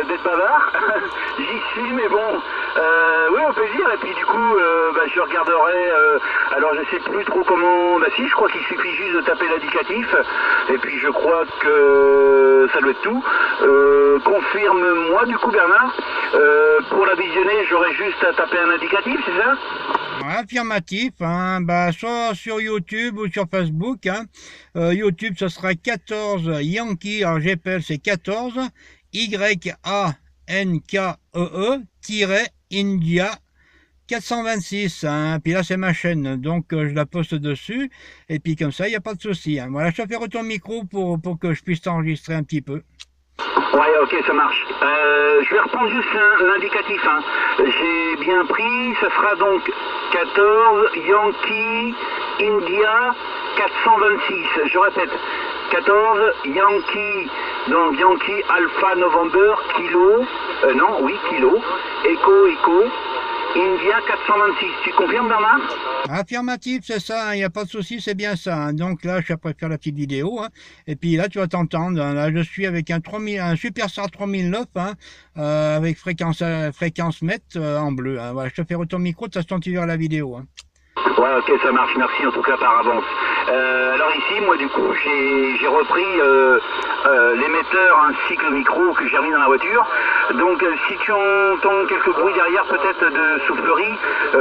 d'être bavard. J'y suis, mais bon, oui, au plaisir. Et puis du coup, je regarderai, alors je sais plus trop comment, si, je crois qu'il suffit juste de taper l'indicatif. Et puis je crois que ça doit être tout. Confirme-moi du coup, Bernard, pour la visionner, j'aurais juste à taper un indicatif, c'est ça? Affirmatif, hein, soit sur YouTube ou sur Facebook. Hein. YouTube, ce sera 14 Yankee, alors j'appelle c'est 14 Yankee-India 426. Hein. Puis là, c'est ma chaîne, donc je la poste dessus. Et puis comme ça, il n'y a pas de souci. Hein. Voilà, je te fais retour micro pour que je puisse t'enregistrer un petit peu. Ouais, ok, ça marche. Je vais reprendre juste l'indicatif. Hein. J'ai bien pris, ça sera donc 14 Yankee India 426. Je répète, 14 Yankee, donc Yankee Alpha November Kilo, non, oui, Kilo, Echo, India 426. Tu confirmes, Bernard? Affirmatif, c'est ça, il n'y a pas de souci, c'est bien ça. Hein. Donc là, je suis après faire la petite vidéo. Hein. Et puis là, tu vas t'entendre. Hein. Là, je suis avec un Superstar 3009 hein, avec fréquence mètre en bleu. Hein. Voilà, je te fais retour micro, de toute façon, tu verras la vidéo. Hein. Ouais, ok, ça marche, merci en tout cas par avance. Alors ici, moi du coup, j'ai repris l'émetteur ainsi que le micro que j'ai remis dans la voiture. Donc si tu entends quelques bruits derrière peut-être de soufflerie,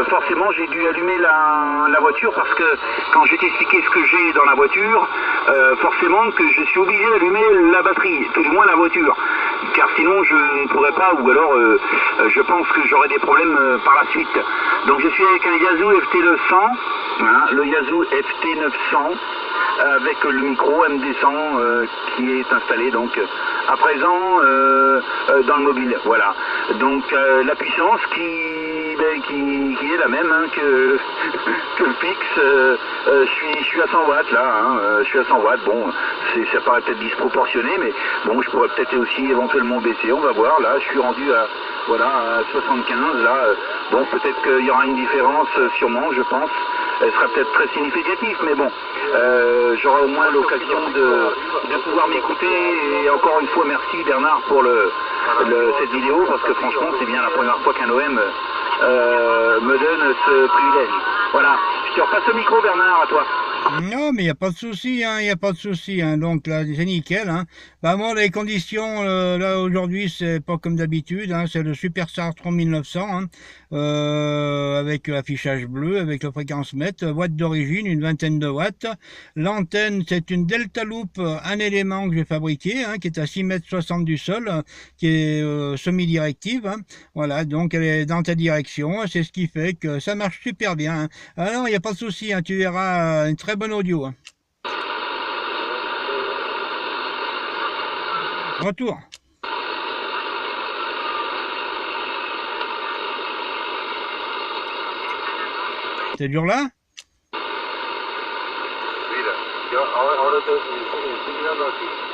forcément j'ai dû allumer la voiture parce que quand je vais t'expliquer ce que j'ai dans la voiture, forcément que je suis obligé d'allumer la batterie, tout du moins la voiture. Car sinon je ne pourrais pas, ou alors je pense que j'aurai des problèmes par la suite. Donc je suis avec un Yazoo FT900, hein, le Yazoo FT900, avec le micro MD100 qui est installé donc à présent dans le mobile. Voilà. Donc la puissance qui est la même hein, que le Pix. Je suis à 100 watts là. Hein, je suis à 100 watts. Bon, ça paraît peut-être disproportionné, mais bon, je pourrais peut-être aussi éventuellement baisser. On va voir. Là, je suis rendu à 75 là. Bon, peut-être qu'il y aura une différence, sûrement, je pense. Elle sera peut-être très significative, mais bon, j'aurai au moins l'occasion de pouvoir m'écouter. Et encore une fois, merci Bernard pour cette vidéo, parce que franchement, c'est bien la première fois qu'un OM me donne ce privilège. Voilà, je te repasse le micro Bernard, à toi. Non, mais il n'y a pas de souci, hein, il n'y a pas de souci. Hein, donc là, c'est nickel. Hein. Moi, les conditions, là, aujourd'hui, c'est pas comme d'habitude. Hein, c'est le Superstar 3900, hein, avec l'affichage bleu, avec la fréquence mètre, watts d'origine, une vingtaine de watts. L'antenne, c'est une Delta Loop, un élément que j'ai fabriqué, hein, qui est à 6,60 m du sol, qui est semi-directive. Hein. Voilà, donc elle est dans ta direction. C'est ce qui fait que ça marche super bien. Hein. Alors, il n'y a pas de souci, hein, tu verras une très bonne audio. Hein. Retour. C'est dur là? Mira, yo ahora te estoy mirando aquí.